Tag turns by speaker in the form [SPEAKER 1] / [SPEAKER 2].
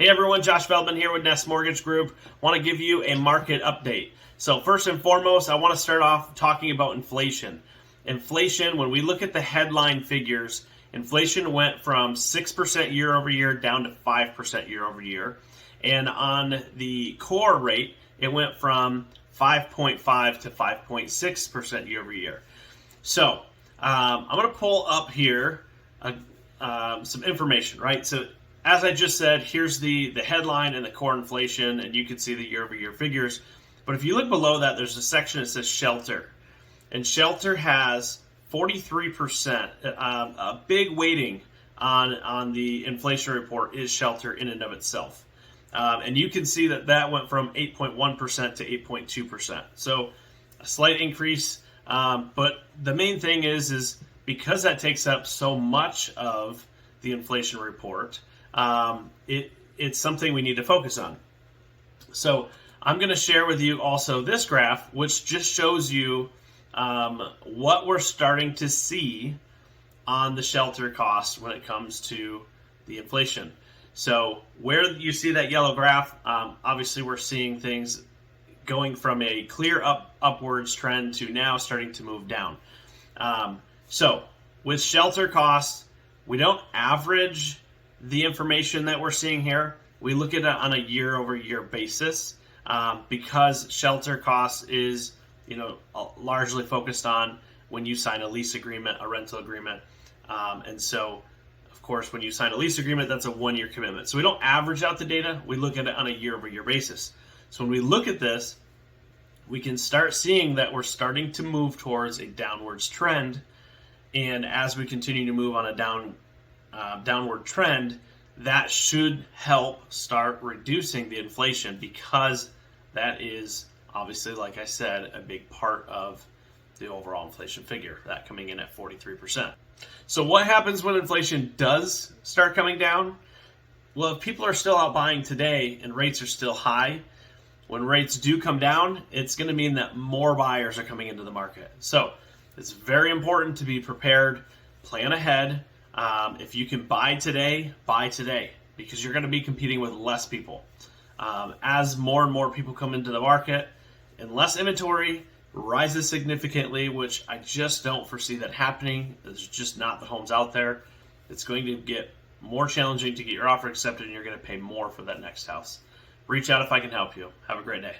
[SPEAKER 1] Hey everyone, Josh Feldman here with Nest Mortgage Group. Want to give you a market update. So first and foremost, I want to start off talking about inflation. Inflation, when we look at the headline figures, inflation went from 6% year over year down to 5% year over year. And on the core rate, it went from 5.5 to 5.6% year over year. So I'm going to pull up here some information, right? So as I just said, here's the headline and the core inflation, and you can see the year-over-year figures. But if you look below that, there's a section that says shelter. And shelter has 43%. A big weighting on the inflation report is shelter in and of itself. And you can see that went from 8.1% to 8.2%. So a slight increase. But the main thing is because that takes up so much of the inflation report, it's something we need to focus on. So I'm going to share with you also this graph, which just shows you what we're starting to see on the shelter costs when it comes to the inflation. So where you see that yellow graph, obviously we're seeing things going from a clear upwards trend to now starting to move down. So with shelter costs, we don't average the information that we're seeing here. We look at it on a year-over-year basis because shelter costs is, largely focused on when you sign a lease agreement, a rental agreement, and so, of course, when you sign a lease agreement, that's a one-year commitment. So we don't average out the data. We look at it on a year-over-year basis. So when we look at this, we can start seeing that we're starting to move towards a downwards trend, and as we continue to move on a downward trend, that should help start reducing the inflation, because that is obviously, like I said, a big part of the overall inflation figure, that coming in at 43%. So what happens when inflation does start coming down? Well, if people are still out buying today and rates are still high, when rates do come down, it's going to mean that more buyers are coming into the market. So it's very important to be prepared, plan ahead. If you can buy today, because you're going to be competing with less people. As more and more people come into the market, unless inventory rises significantly, which I just don't foresee that happening, there's just not the homes out there, it's going to get more challenging to get your offer accepted, and you're going to pay more for that next house. Reach out if I can help you. Have a great day.